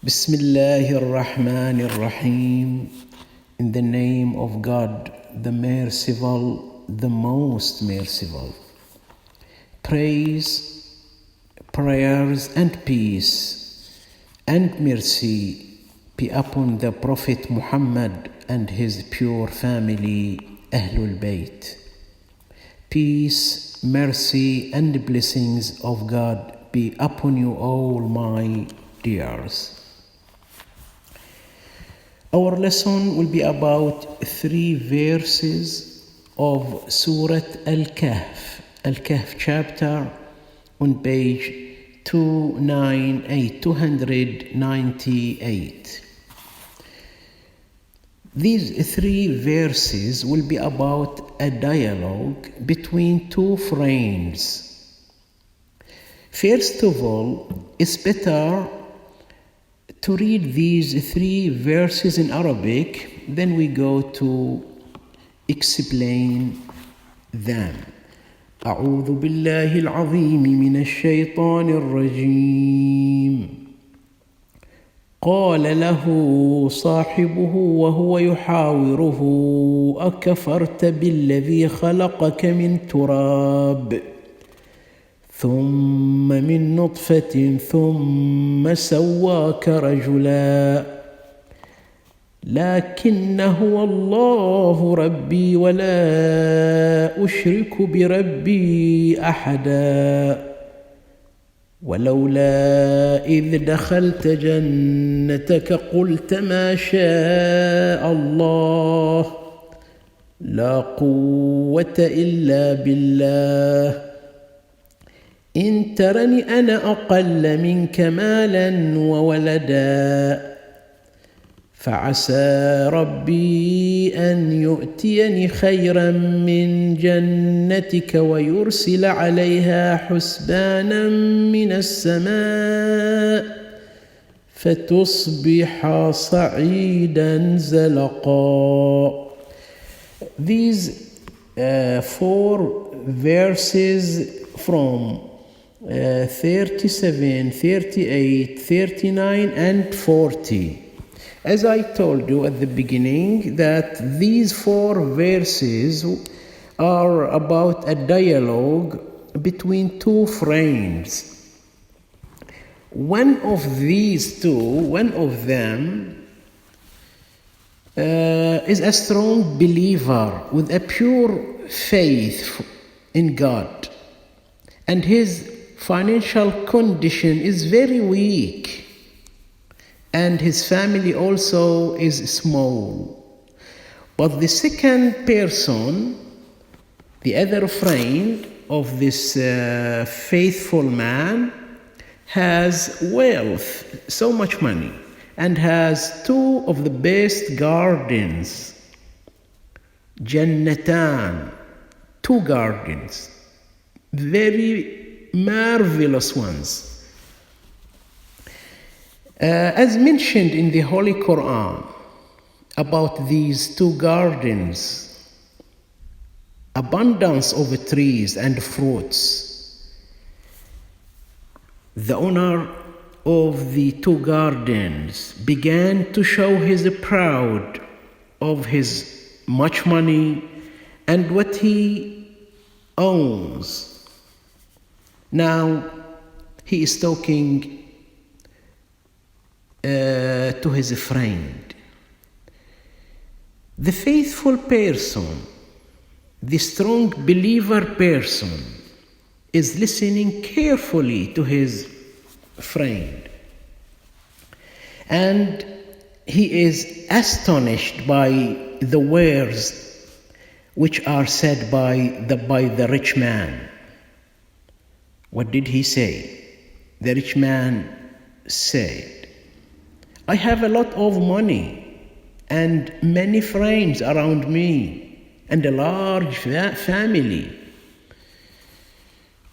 Bismillahir Rahmanir Rahim. In the name of God, the Merciful, the Most Merciful. Praise, prayers and peace and mercy be upon the Prophet Muhammad and his pure family, Ahlul Bayt. Peace, mercy and blessings of God be upon you all, my dears. Our lesson will be about 3 verses of Surat Al-Kahf, Al-Kahf chapter on page 298. These 3 verses will be about a dialogue between 2 friends. First of all, it's better to read these 3 verses in Arabic, then we go to explain them. أعوذ بالله العظيم من الشيطان الرجيم. قال له صاحبه وهو يحاوره أكفرت بالذي خلقك من تراب ثم من نطفة ثم سواك رجلا لكن هو الله ربي ولا أشرك بربي أحدا ولولا إذ دخلت جنتك قلت ما شاء الله لا قوة إلا بالله إن ترني أنا أقل منك مالا وولدا فعسى ربي أن يؤتيني خيرا من جنتك ويرسل عليها حسبانا من السماء فتصبح صعيدا زلقا. These 4 verses from 37, 38, 39 and 40. As I told you at the beginning that these 4 verses are about a dialogue between 2 friends. One of them is a strong believer with a pure faith in God, and his financial condition is very weak, and his family also is small. But the second person, the other friend of this faithful man, has wealth, so much money, and has 2 of the best gardens, Jannatan, 2 gardens, very marvelous ones. As mentioned in the Holy Quran about these 2 gardens, abundance of trees and fruits. The owner of the 2 gardens began to show his proud of his much money and what he owns. Now he is talking to his friend. The faithful person, the strong believer person, is listening carefully to his friend, and he is astonished by the words which are said by the rich man. What did he say? The rich man said, I have a lot of money and many friends around me and a large family.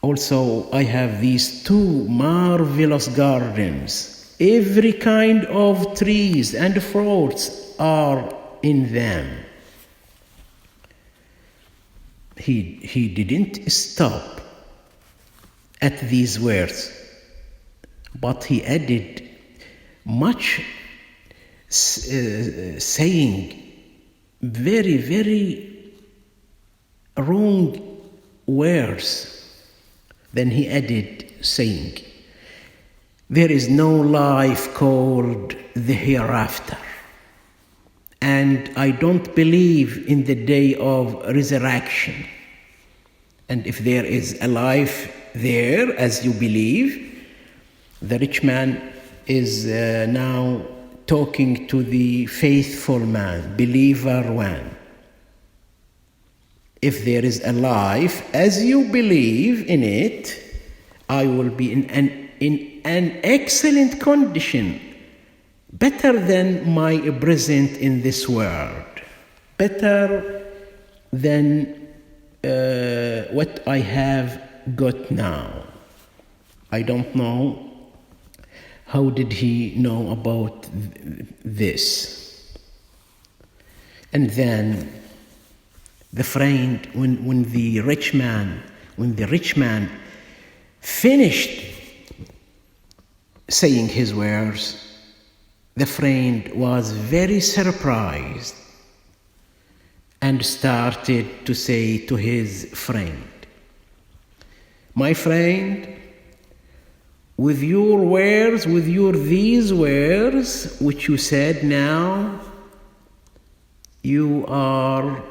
Also, I have these 2 marvelous gardens. Every kind of trees and fruits are in them. He didn't stop at these words, but he added, much saying very, very wrong words. Then he added, saying, there is no life called the hereafter, and I don't believe in the day of resurrection. And if there is a life there, as you believe, the rich man is now talking to the faithful man, believer one. If there is a life, as you believe in it, I will be in an excellent condition, better than my present in this world, better than what I have got now. I don't know how did he know about this. And then the friend, when the rich man finished saying his words, the friend was very surprised and started to say to his friend, my friend, with your words, these words which you said now, you are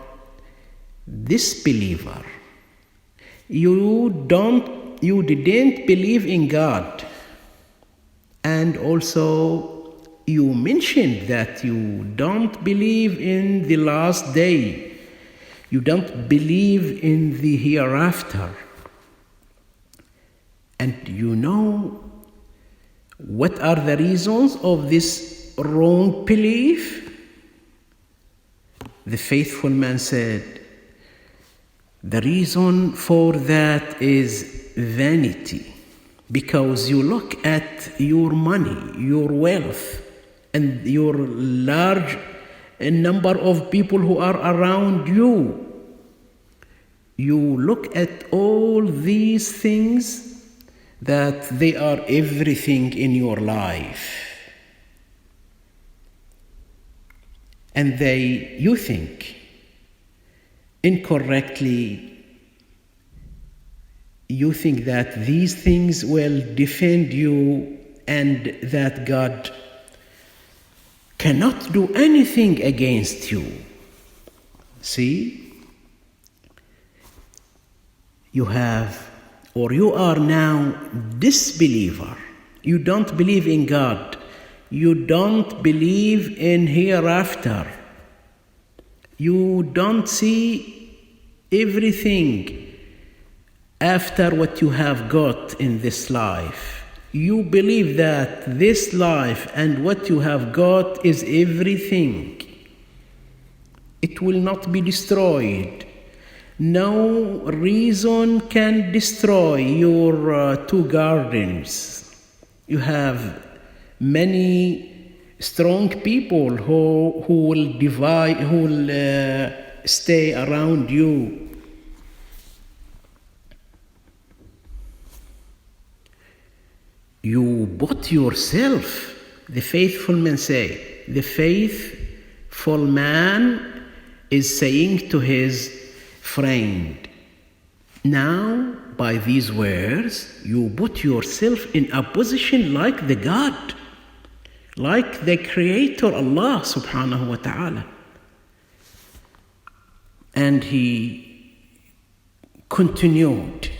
disbeliever. You didn't believe in God. And also you mentioned that you don't believe in the last day. You don't believe in the hereafter. And you know what are the reasons of this wrong belief? The faithful man said, the reason for that is vanity, because you look at your money, your wealth, and your large number of people who are around you. You look at all these things that they are everything in your life. And you think incorrectly, you think that these things will defend you and that God cannot do anything against you. See? You are now disbeliever. You don't believe in God. You don't believe in hereafter. You don't see everything after what you have got in this life. You believe that this life and what you have got is everything. It will not be destroyed. No reason can destroy your 2 gardens. You have many strong people who will stay around you. You bought yourself. The faithful man say. The faithful man is saying to his friend, now by these words you put yourself in a position like the God, like the Creator Allah subhanahu wa ta'ala. And he continued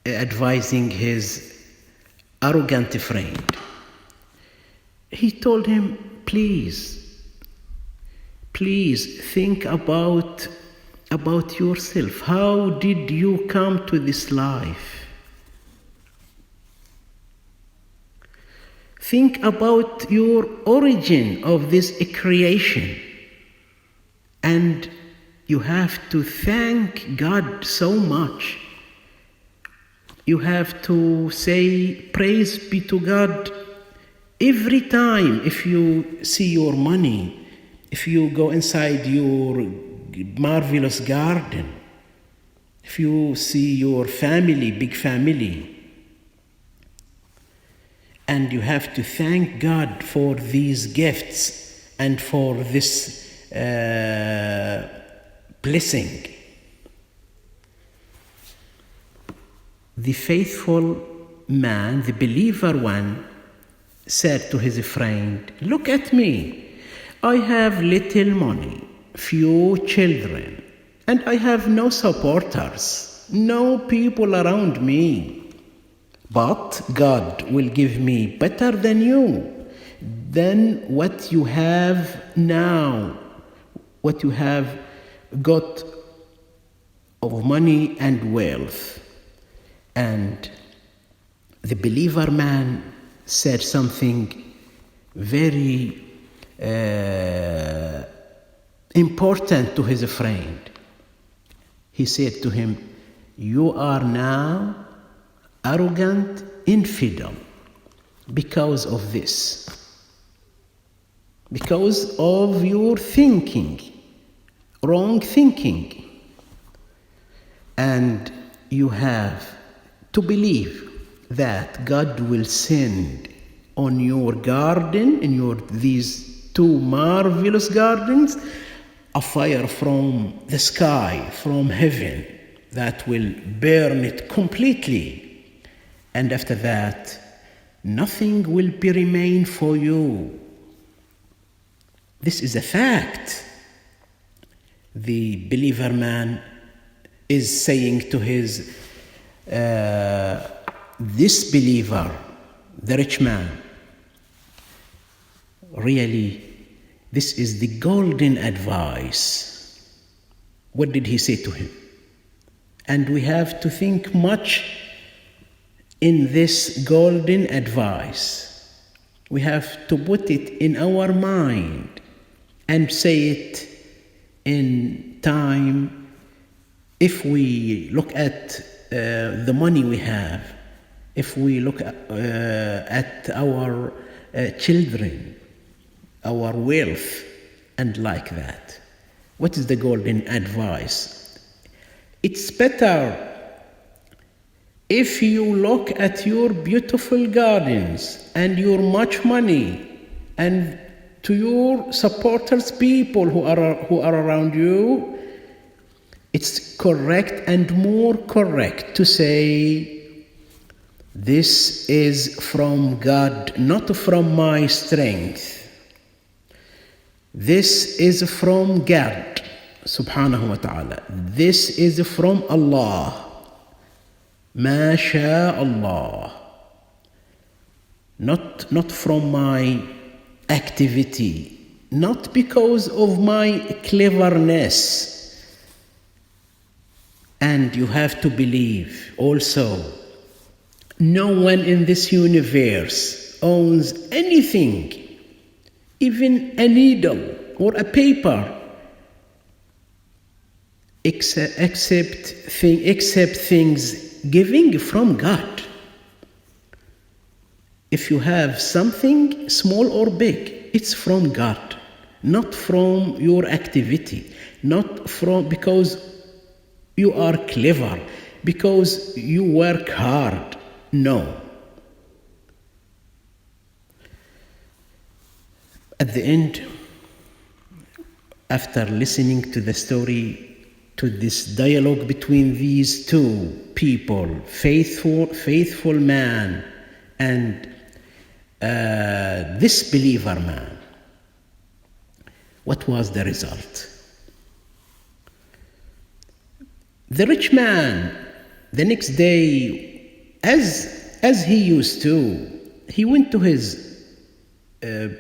advising his arrogant friend. He told him, please think about yourself. How did you come to this life? Think about your origin of this creation. And you have to thank God so much. You have to say praise be to God every time. If you see your money, if you go inside your marvelous garden, if you see your family, big family, And you have to thank God for these gifts and for this blessing. The faithful man, the believer one, said to his friend, "Look at me. I have little money, few children, and I have no supporters, no people around me. But God will give me better than what you have now, what you have got of money and wealth." And the believer man said something very important to his friend. He said to him, "You are now arrogant infidel because of this, because of your thinking, wrong thinking. And you have to believe that God will send on your garden, in these two marvelous gardens, a fire from the sky, from heaven, that will burn it completely. And after that, nothing will be remain for you." This is a fact. The believer man is saying to his disbeliever, the rich man, really, this is the golden advice. What did he say to him? And we have to think much in this golden advice. We have to put it in our mind and say it in time. If we look at the money we have, if we look at our children, our wealth, and like that, what is the golden advice? It's better if you look at your beautiful gardens and your much money, and to your supporters, people who are around you, it's correct and more correct to say, "This is from God, not from my strength. This is from God, subhanahu wa ta'ala. This is from Allah. Ma sha Allah. Not from my activity, not because of my cleverness." And you have to believe also, no one in this universe owns anything, even a needle or a paper, except things giving from God. If you have something small or big, it's from God, not from your activity, not from because you are clever, because you work hard. No. At the end, after listening to the story, to this dialogue between these two people, faithful man and this believer man, what was the result? The rich man, the next day, as he used to, he went to his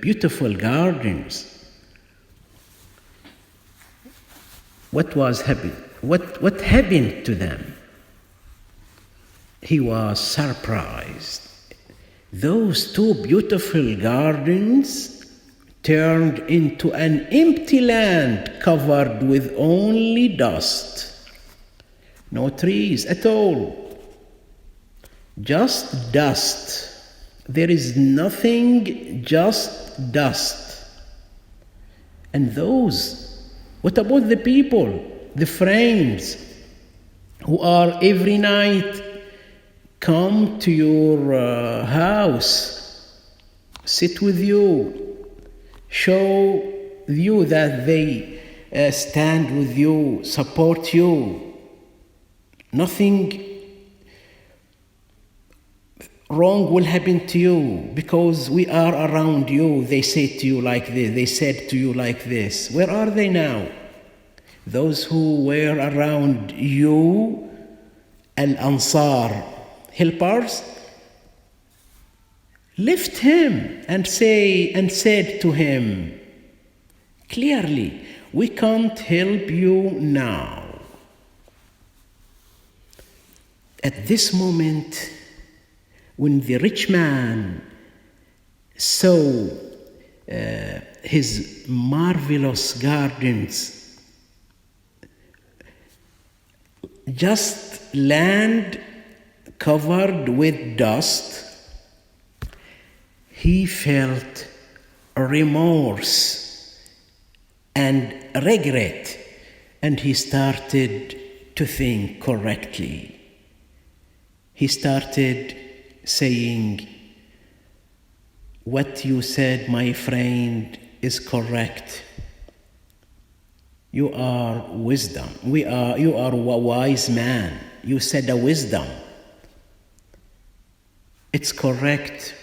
beautiful gardens. What was happening? What happened to them? He was surprised. Those two beautiful gardens turned into an empty land covered with only dust. No trees at all. Just dust. There is nothing, just dust. And what about the people, the friends who are every night come to your house sit with you, show you that they stand with you, support you. Nothing wrong will happen to you because we are around you. They say to you like this, they said to you like this. Where are they now? Those who were around you, Al-Ansar, helpers, left him and said to him clearly, we can't help you now. At this moment, when the rich man saw his marvelous gardens, just land covered with dust, he felt remorse and regret, and he started to think correctly. He started saying, what you said, my friend, is correct. You are wisdom. You are a wise man. You said a wisdom. It's correct.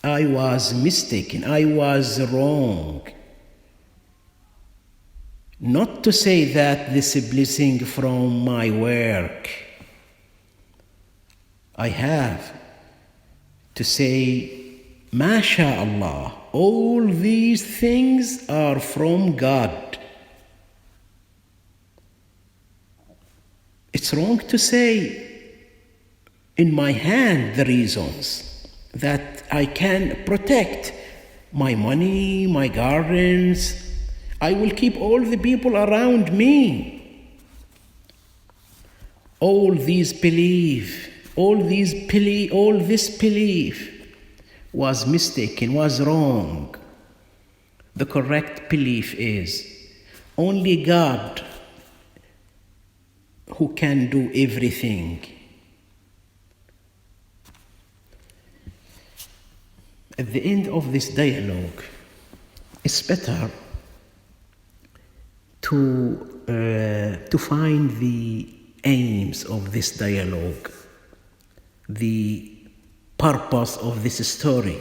I was mistaken. I was wrong. Not to say that this is blessing from my work. I have to say, MashaAllah, all these things are from God. It's wrong to say, in my hand, the reasons that I can protect my money, my gardens. I will keep all the people around me. All this belief was mistaken, was wrong. The correct belief is only God who can do everything. At the end of this dialogue, it's better to find the aims of this dialogue, the purpose of this story.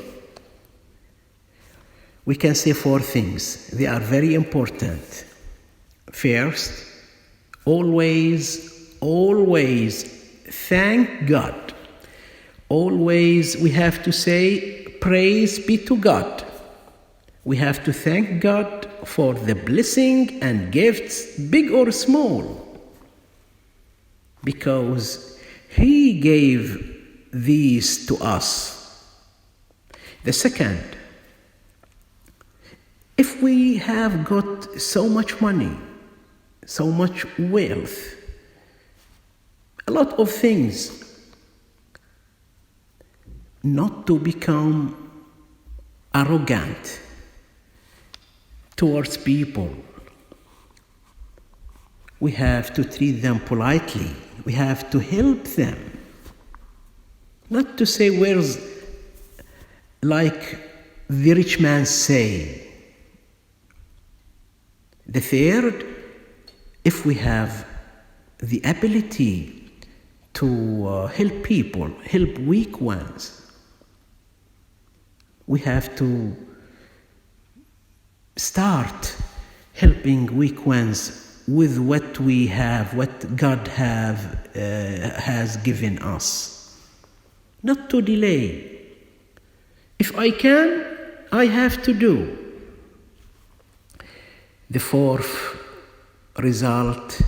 We can say 4 things. They are very important. First, always thank God. Always we have to say, praise be to God. We have to thank God for the blessing and gifts, big or small, because He gave these to us. The second, if we have got so much money, so much wealth, a lot of things, not to become arrogant towards people. We have to treat them politely. We have to help them. Not to say words like the rich man say. The third, if we have the ability to help people, help weak ones, we have to start helping weak ones with what we have, what God has given us. Not to delay. If I can, I have to do. The fourth result,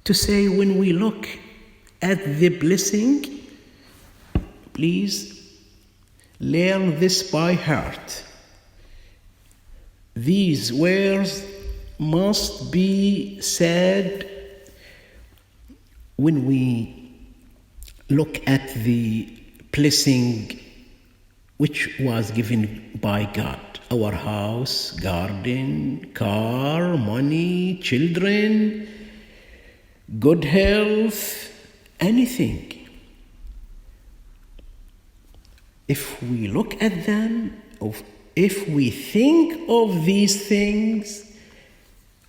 to say when we look at the blessing, please learn this by heart. These words must be said when we look at the blessing which was given by God. Our house, garden, car, money, children, good health, anything. if we look at them, if we think of these things,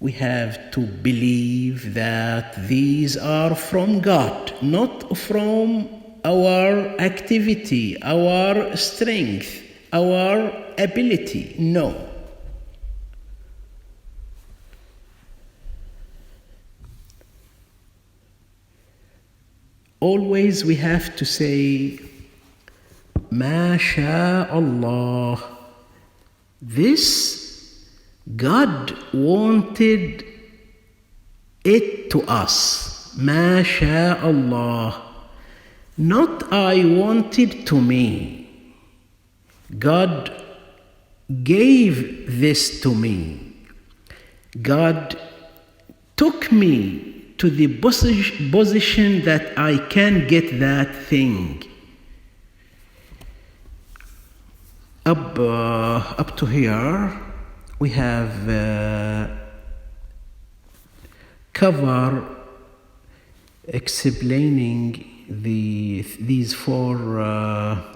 we have to believe that these are from God, not from our activity, our strength, our ability. No. Always we have to say, Ma sha Allah. This God wanted it to us. Ma sha Allah. Not I wanted to me. God gave this to me. God took me to the position that I can get that thing. Up to here, we have cover explaining these four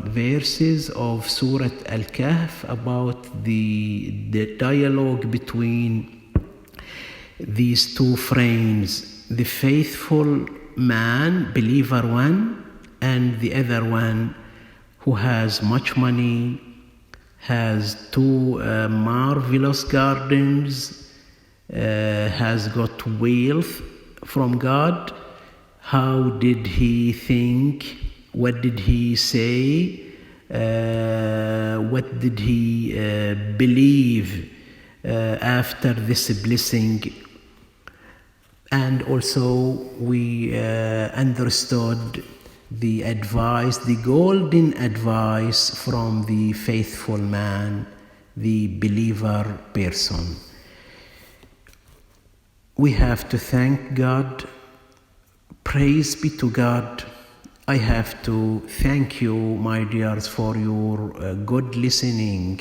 verses of Surat Al-Kahf about the dialogue between these two friends, the faithful man, believer one, and the other one who has much money, has two marvelous gardens, has got wealth from God. How did he think? What did he say? What did he believe after this blessing? And also we understood the advice, the golden advice from the faithful man, the believer person. We have to thank God. Praise be to God. I have to thank you, my dears, for your good listening.